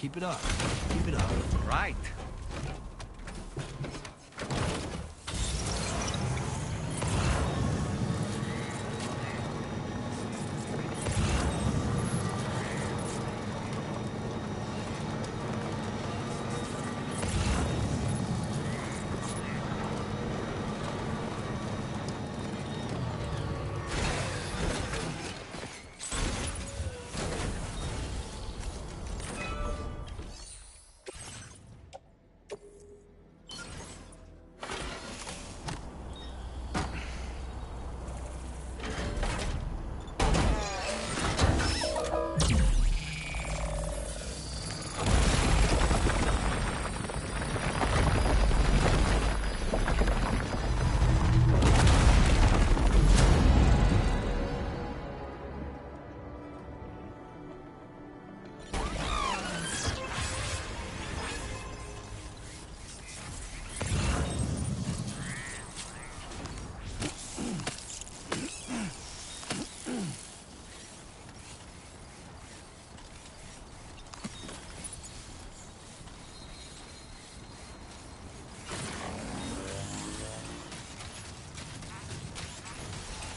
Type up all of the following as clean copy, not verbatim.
Keep it up. Keep it up. Right.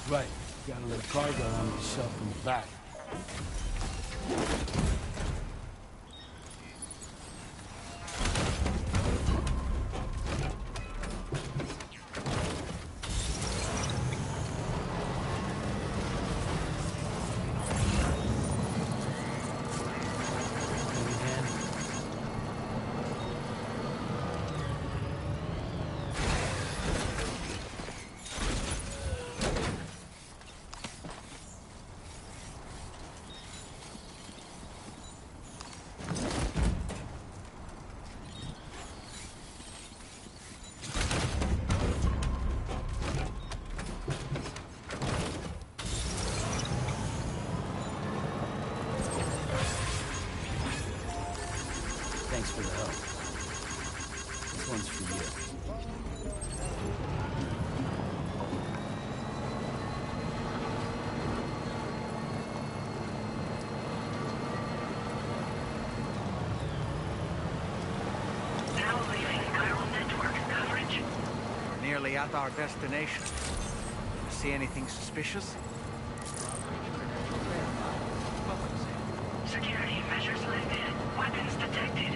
Right. Got a little cargo on the shelf in the back. Thanks for the help. This one's for you. Now leaving chiral network coverage. We're nearly at our destination. See anything suspicious? Security measures lifted. Weapons detected.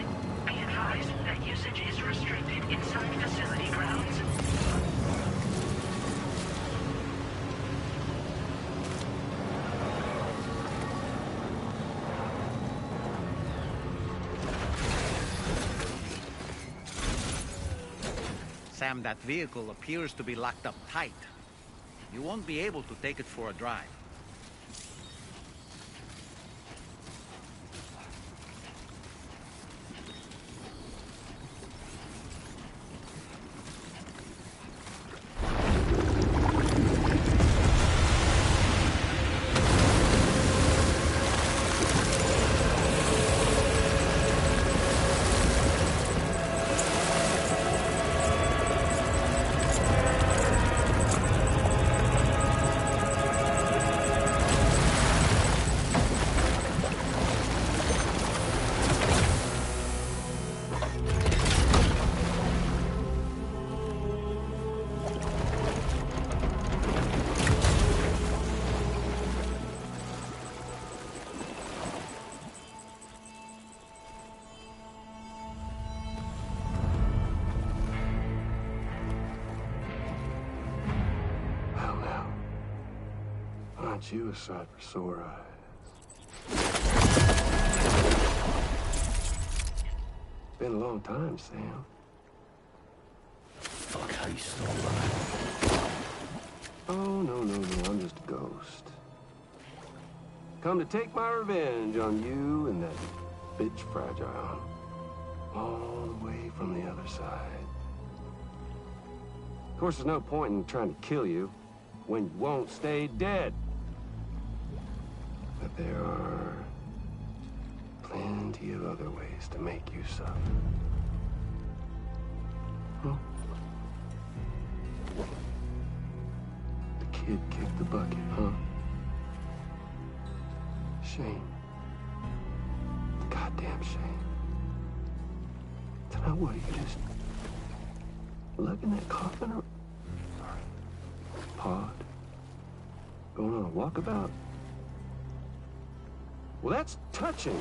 Be advised that usage is restricted inside facility grounds. Sam, that vehicle appears to be locked up tight. You won't be able to take it for a drive. Aren't you a sight for sore eyes? It's been a long time, Sam. Fuck, how you still alive? Oh, no, I'm just a ghost. Come to take my revenge on you and that bitch Fragile. All the way from the other side. Of course, there's no point in trying to kill you when you won't stay dead. But there are plenty of other ways to make you suffer. Huh? The kid kicked the bucket, huh? Shame. Goddamn shame. Now what, are you just lugging that coffin or pod? Going on a walkabout? Well, that's touching.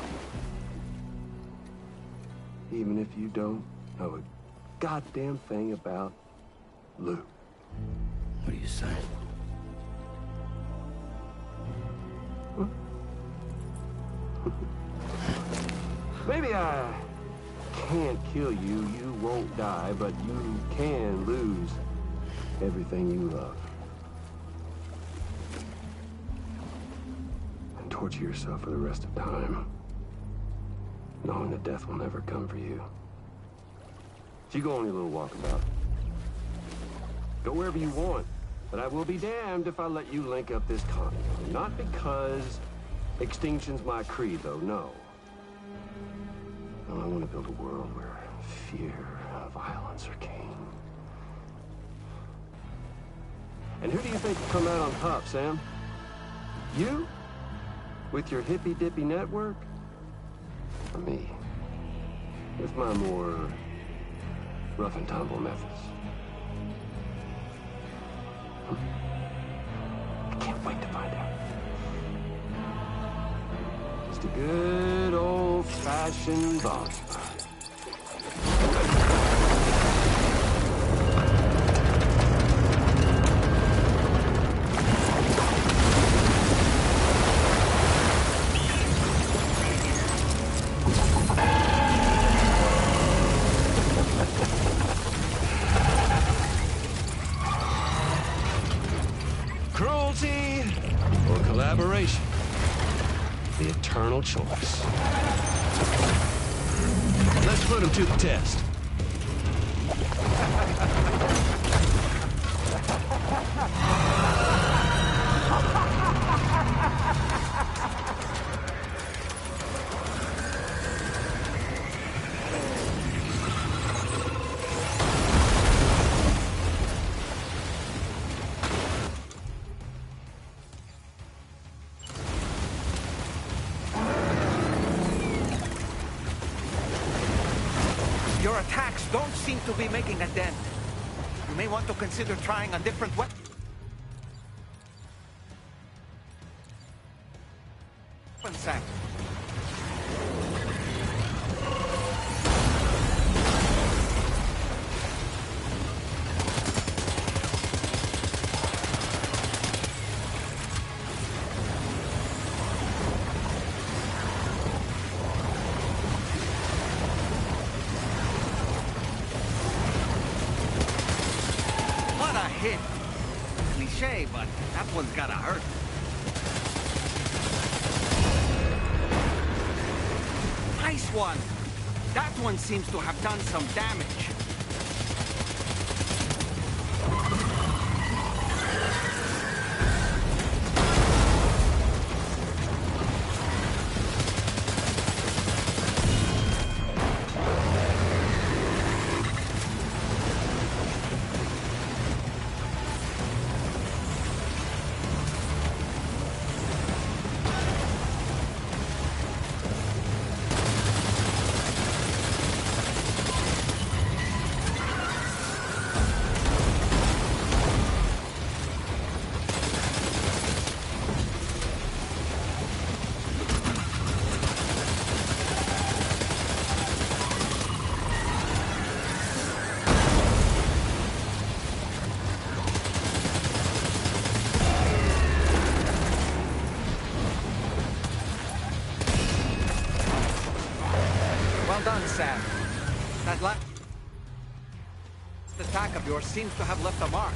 Even if you don't know a goddamn thing about Lou. What are you saying? Huh? Maybe I can't kill you, you won't die, but you can lose everything you love. And torture yourself for the rest of time, knowing that death will never come for you. So you go on your little walkabout. Go wherever you want, but I will be damned if I let you link up this continent. Not because extinction's my creed, though, no. No, I want to build a world where fear and violence are king. And who do you think will come out on top, Sam? You? With your hippy-dippy network? Or me? With my more rough and tumble methods? I can't wait to find out. Just a good old-fashioned boss fight. Cruelty or collaboration? The eternal choice. Let's put him to the test. Your attacks don't seem to be making a dent. You may want to consider trying a different weapon. Sack. What a hit! Cliche, but that one's gotta hurt. Nice one! That one seems to have done some damage. Well done, Sam. That last attack of yours seems to have left a mark.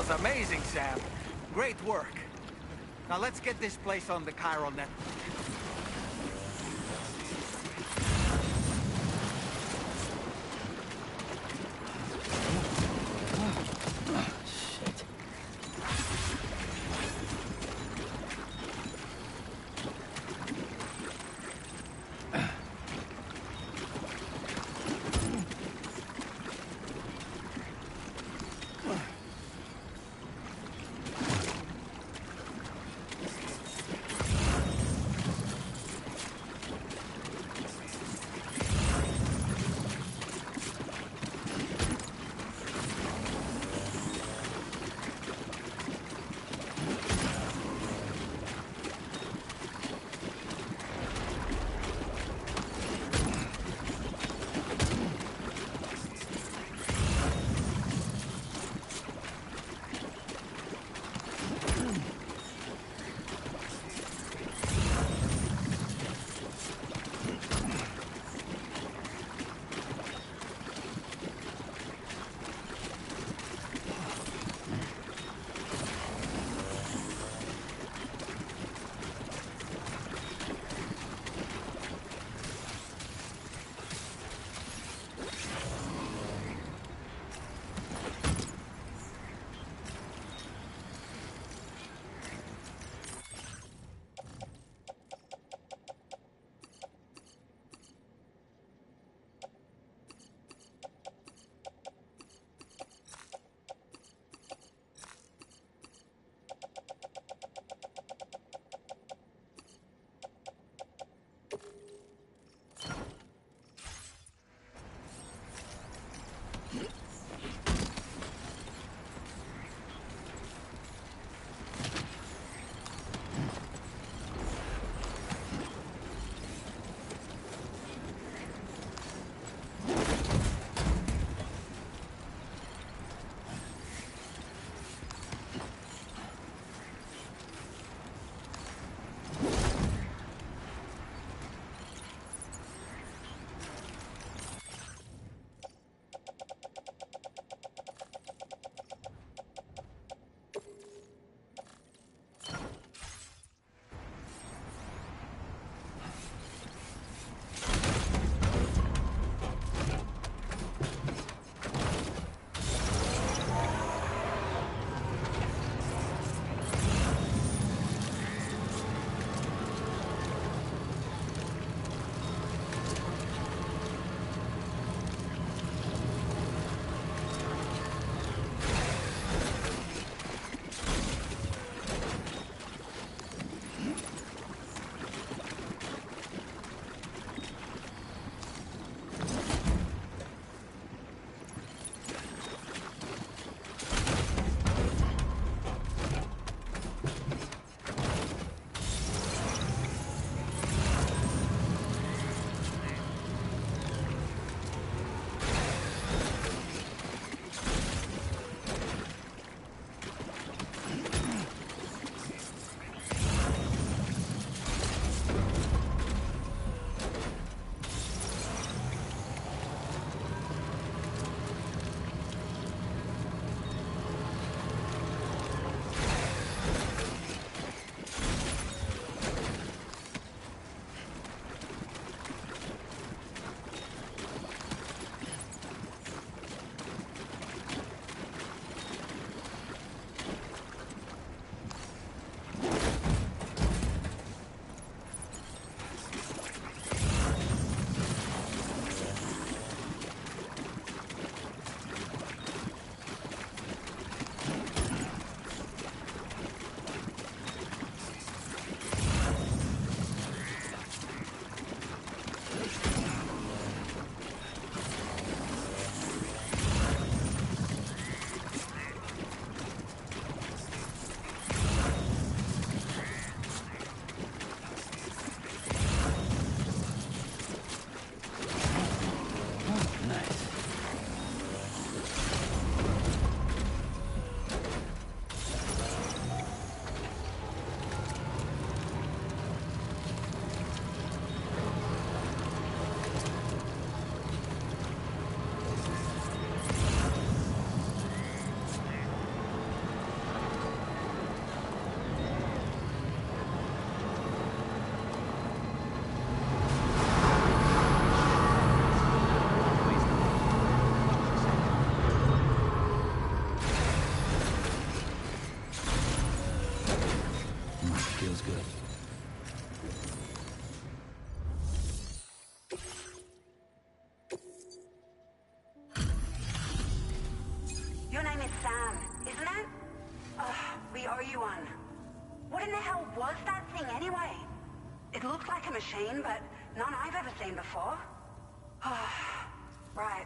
was amazing, Sam. Great work. Now let's get this place on the chiral network. machine, but none I've ever seen before. Right.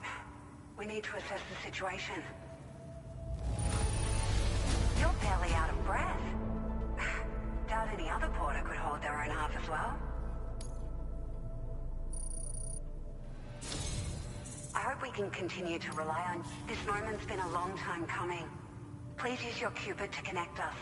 We need to assess the situation. You're barely out of breath. Doubt any other porter could hold their own half as well. I hope we can continue to rely on... This moment's been a long time coming. Please use your Cupid to connect us.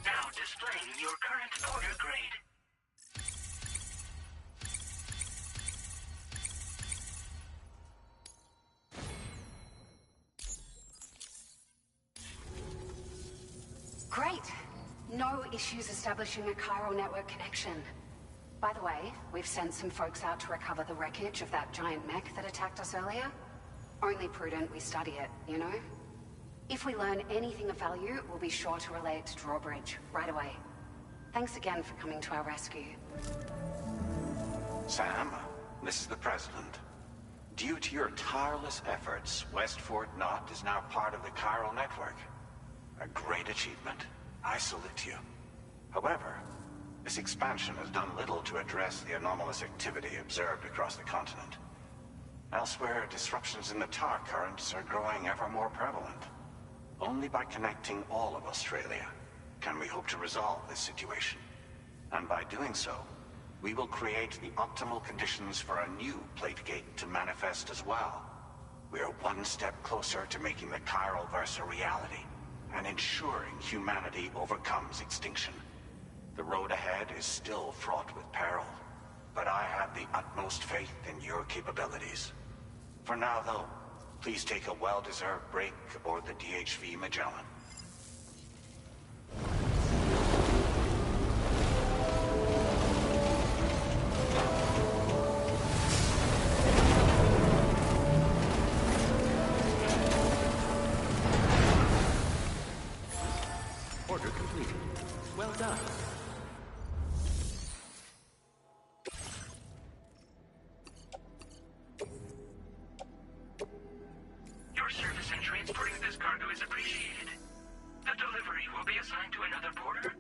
Now displaying your current porter grade. Great! No issues establishing a chiral network connection. By the way, we've sent some folks out to recover the wreckage of that giant mech that attacked us earlier. Only prudent we study it, you know? If we learn anything of value, we'll be sure to relay it to Drawbridge right away. Thanks again for coming to our rescue. Sam, this is the President. Due to your tireless efforts, West Fort Knot is now part of the chiral network. A great achievement. I salute you. However, this expansion has done little to address the anomalous activity observed across the continent. Elsewhere, disruptions in the tar currents are growing ever more prevalent. Only by connecting all of Australia can we hope to resolve this situation. And by doing so, we will create the optimal conditions for a new Plategate to manifest as well. We are one step closer to making the chiral verse a reality, and ensuring humanity overcomes extinction. The road ahead is still fraught with peril, but I have the utmost faith in your capabilities. For now, though, please take a well-deserved break aboard the DHV Magellan. Order completed. Well done. Your service in transporting this cargo is appreciated. The delivery will be assigned to another porter.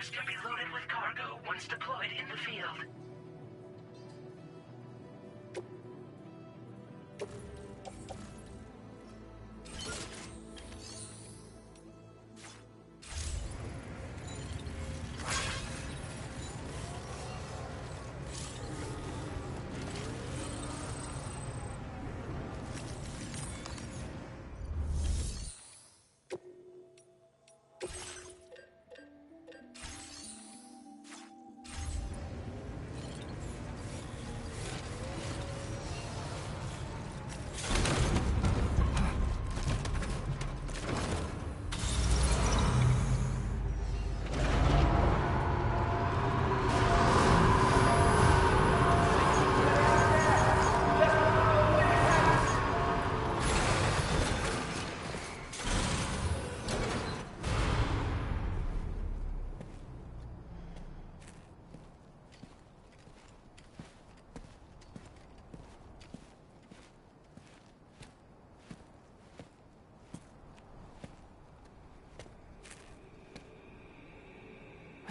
carriers can be loaded with cargo once deployed in the field.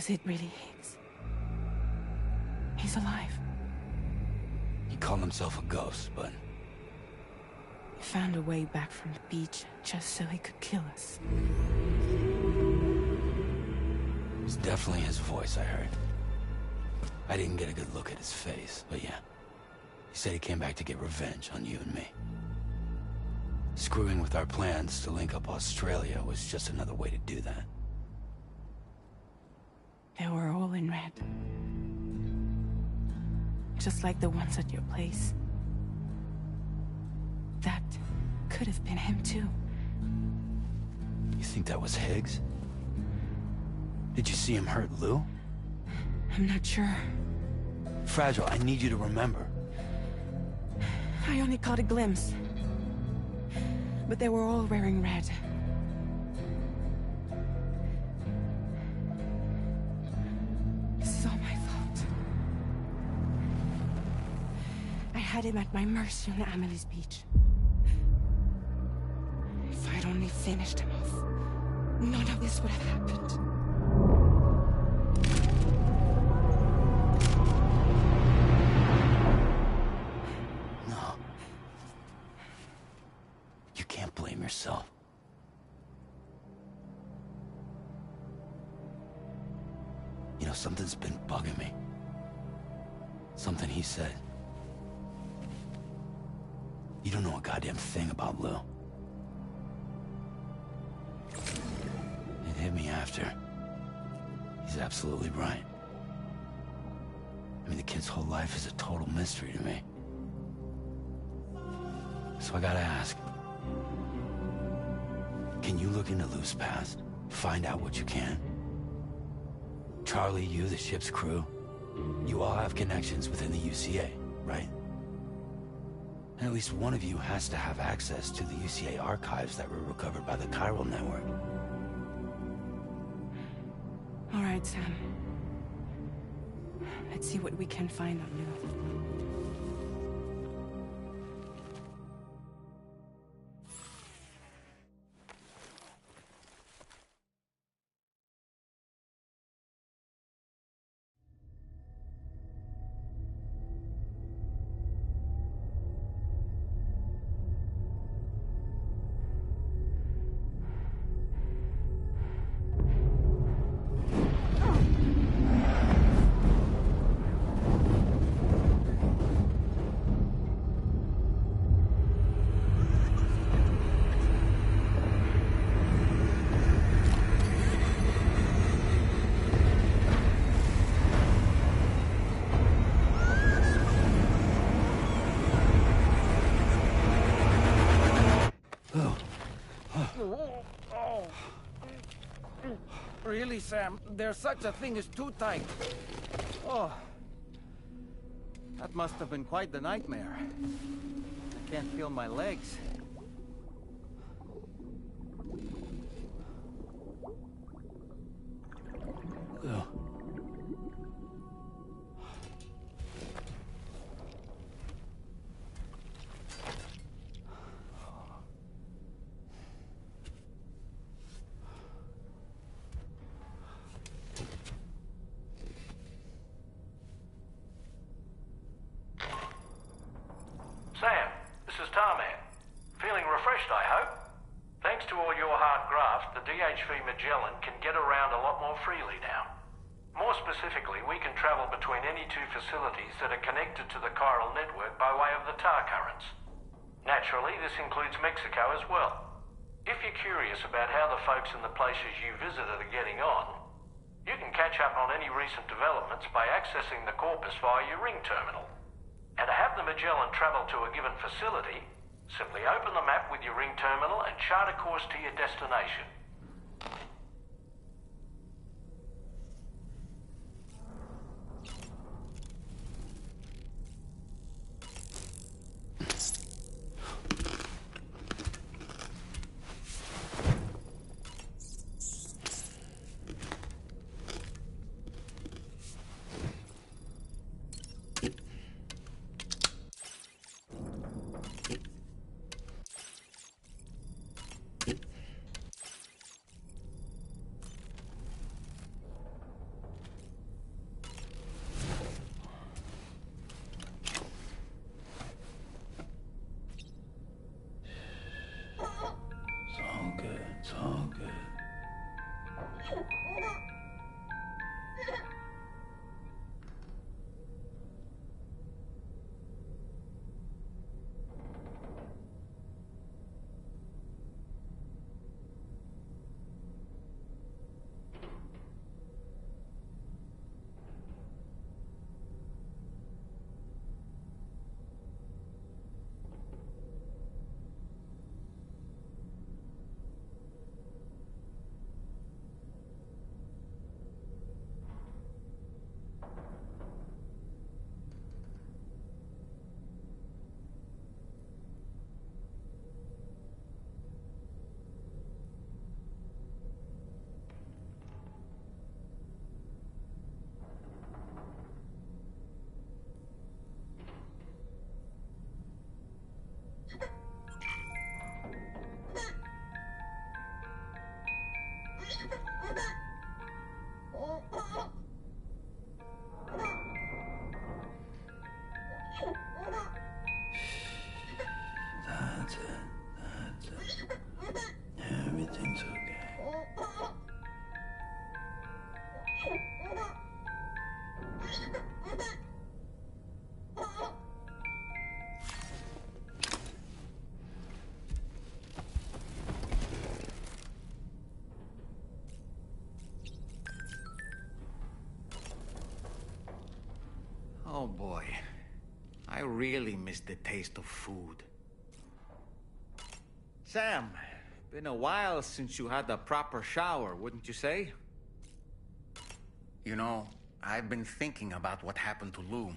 Was it really Higgs? He's alive. He called himself a ghost, but He found a way back from the beach just so he could kill us. it was definitely his voice I heard. I didn't get a good look at his face, but yeah. He said he came back to get revenge on you and me. Screwing with our plans to link up Australia was just another way to do that. They were all in red. Just like the ones at your place. That could have been him too. You think that was Higgs? Did you see him hurt Lou? I'm not sure. Fragile, I need you to remember. I only caught a glimpse. But they were all wearing red. This is all my fault. I had him at my mercy on Amelie's beach. If I'd only finished him off, none of this would have happened. No. You can't blame yourself. You know, something's been bugging me. Something he said. You don't know a goddamn thing about Lou. It hit me after. He's absolutely right. I mean, the kid's whole life is a total mystery to me. So I gotta ask. Can you look into Lou's past? Find out what you can? Charlie, you, the ship's crew, you all have connections within the UCA, right? And at least one of you has to have access to the UCA archives that were recovered by the Chiral Network. All right, Sam. Let's see what we can find on Lou. Really, Sam? There's such a thing as too tight. Oh. That must have been quite the nightmare. I can't feel my legs. Lou. PHV Magellan can get around a lot more freely now. More specifically, we can travel between any two facilities that are connected to the chiral network by way of the tar currents. Naturally, this includes Mexico as well. If you're curious about how the folks in the places you visited are getting on, you can catch up on any recent developments by accessing the Corpus via your ring terminal. And to have the Magellan travel to a given facility, simply open the map with your ring terminal and chart a course to your destination. It's all good. That's it. Everything's okay. Oh boy, I really miss the taste of food. Sam, been a while since you had a proper shower, wouldn't you say? You know, I've been thinking about what happened to Lou.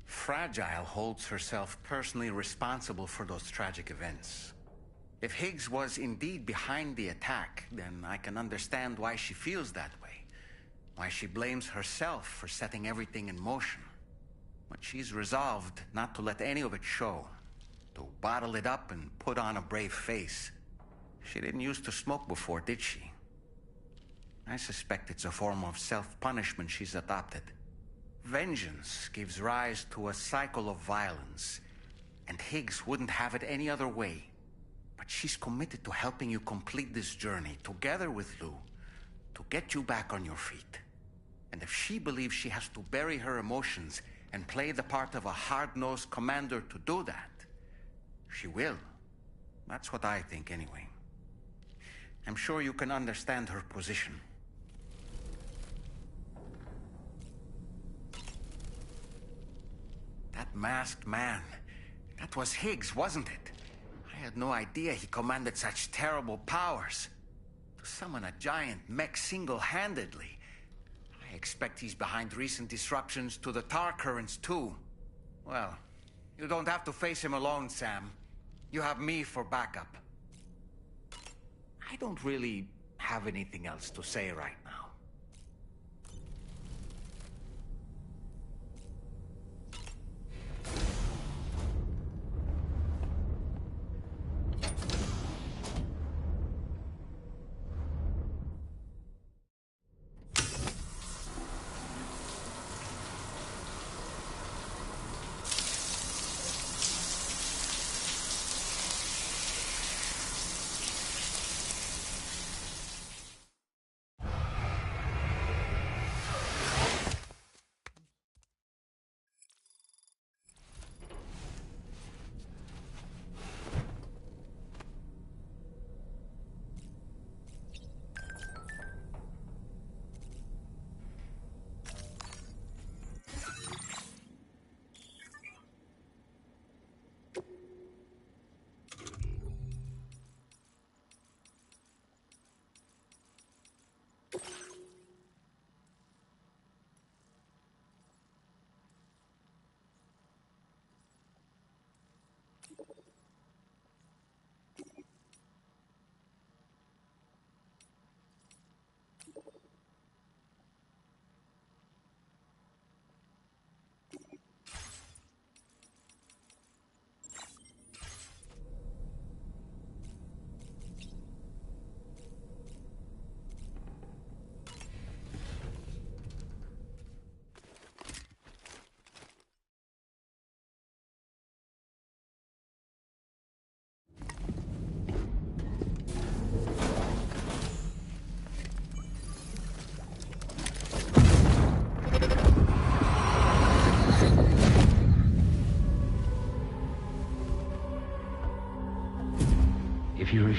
Fragile holds herself personally responsible for those tragic events. If Higgs was indeed behind the attack, then I can understand why she feels that way. Why she blames herself for setting everything in motion. But she's resolved not to let any of it show. To bottle it up and put on a brave face. She didn't used to smoke before, did she? I suspect it's a form of self-punishment she's adopted. Vengeance gives rise to a cycle of violence, and Higgs wouldn't have it any other way. But she's committed to helping you complete this journey, together with Lou, to get you back on your feet. And if she believes she has to bury her emotions and play the part of a hard-nosed commander to do that, she will. That's what I think, anyway. I'm sure you can understand her position. That masked man, that was Higgs, wasn't it? I had no idea he commanded such terrible powers. To summon a giant mech single-handedly. I expect he's behind recent disruptions to the tar currents, too. Well, you don't have to face him alone, Sam. You have me for backup. I don't really have anything else to say right now.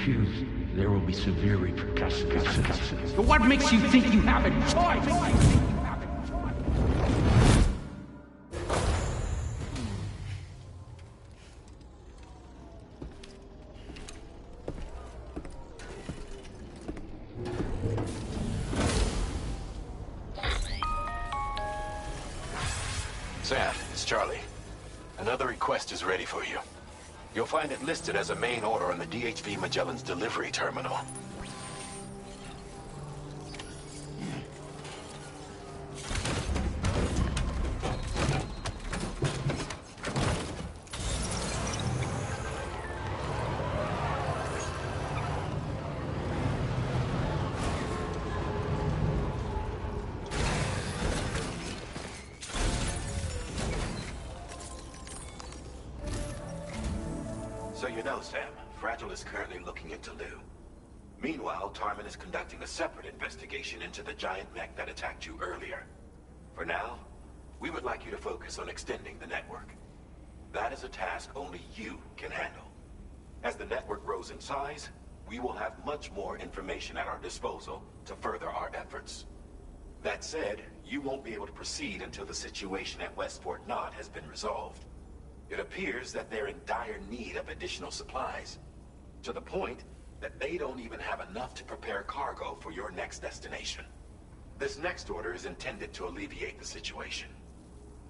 refuse, there will be severe repercussions. But what makes you think you have a choice? Sam, it's Charlie. Another request is ready for you. You'll find it listed as a main order on the DHV Magellan's delivery terminal. So you know, Sam, Fragile is currently looking into Lou. Meanwhile, Tarman is conducting a separate investigation into the giant mech that attacked you earlier. For now, we would like you to focus on extending the network. That is a task only you can handle. As the network grows in size, we will have much more information at our disposal to further our efforts. That said, you won't be able to proceed until the situation at Westport Knot has been resolved. It appears that they're in dire need of additional supplies, to the point that they don't even have enough to prepare cargo for your next destination. This next order is intended to alleviate the situation.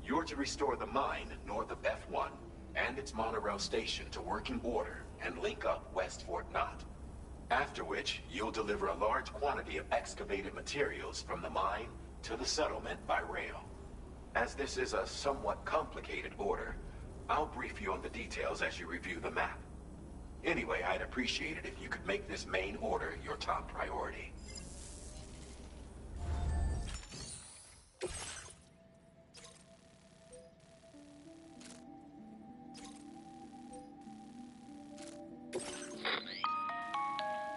You're to restore the mine north of F1 and its monorail station to working order and link up West Fort Knot. After which, you'll deliver a large quantity of excavated materials from the mine to the settlement by rail. As this is a somewhat complicated order, I'll brief you on the details as you review the map. Anyway, I'd appreciate it if you could make this main order your top priority.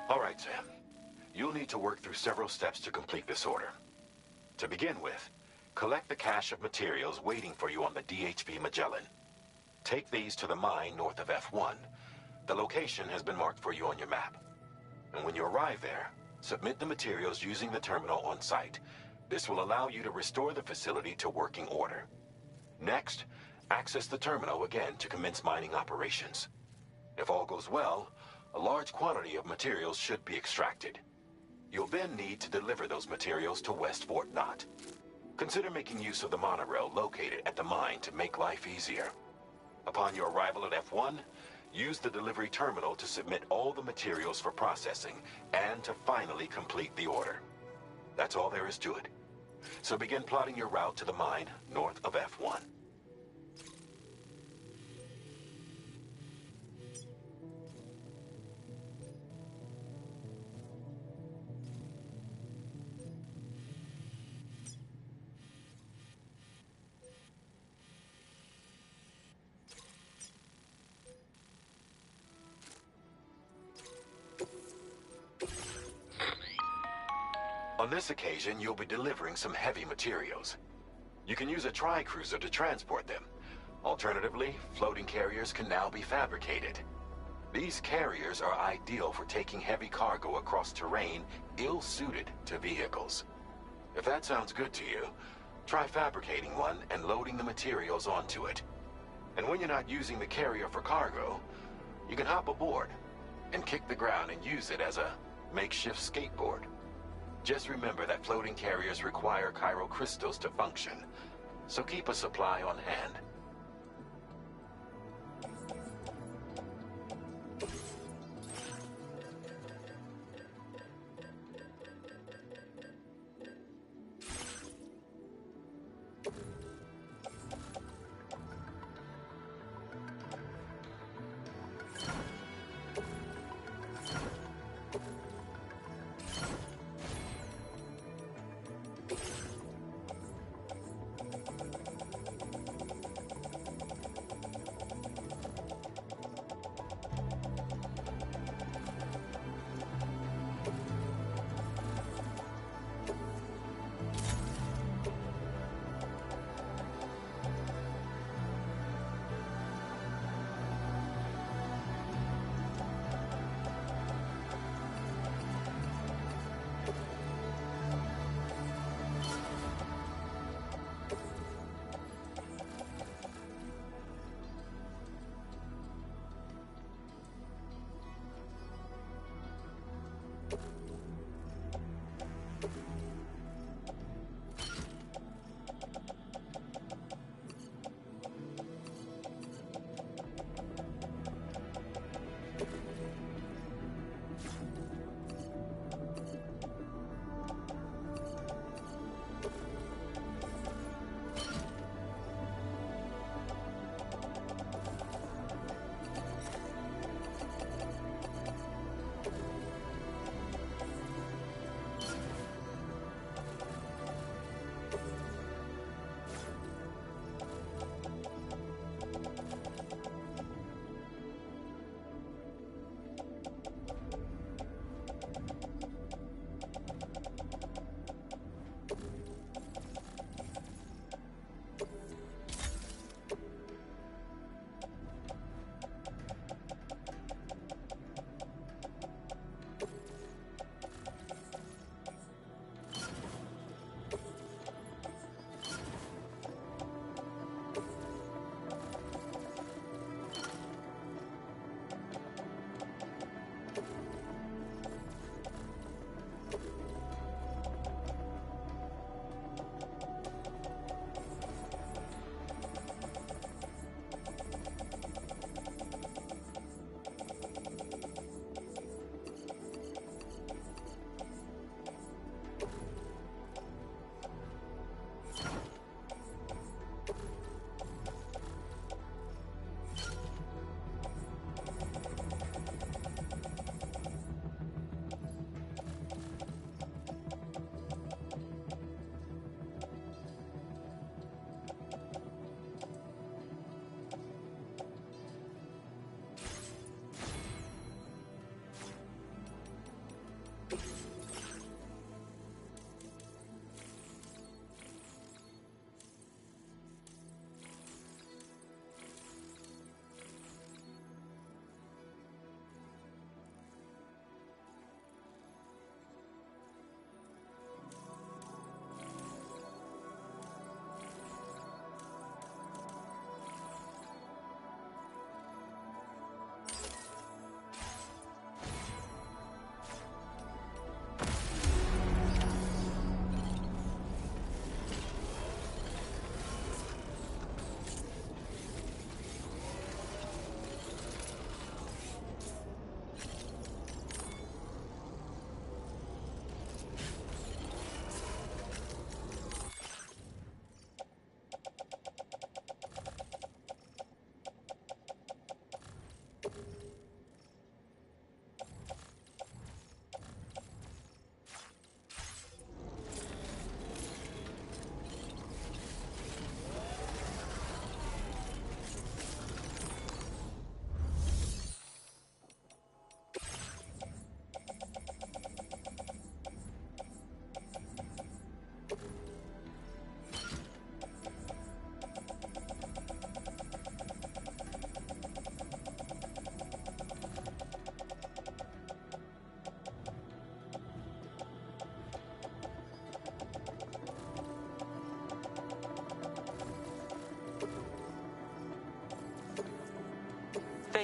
All right, Sam. You'll need to work through several steps to complete this order. To begin with, collect the cache of materials waiting for you on the DHV Magellan. Take these to the mine north of F1. The location has been marked for you on your map. And when you arrive there, submit the materials using the terminal on site. This will allow you to restore the facility to working order. Next, access the terminal again to commence mining operations. If all goes well, a large quantity of materials should be extracted. You'll then need to deliver those materials to West Fort Knot. Consider making use of the monorail located at the mine to make life easier. Upon your arrival at F1, use the delivery terminal to submit all the materials for processing and to finally complete the order. That's all there is to it. So begin plotting your route to the mine north of F1. On this occasion, you'll be delivering some heavy materials. You can use a tri-cruiser to transport them. Alternatively, floating carriers can now be fabricated. These carriers are ideal for taking heavy cargo across terrain ill-suited to vehicles. If that sounds good to you, try fabricating one and loading the materials onto it. And when you're not using the carrier for cargo, you can hop aboard and kick the ground and use it as a makeshift skateboard. Just remember that floating carriers require chiral crystals to function, so keep a supply on hand.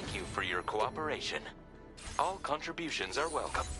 thank you for your cooperation. All contributions are welcome.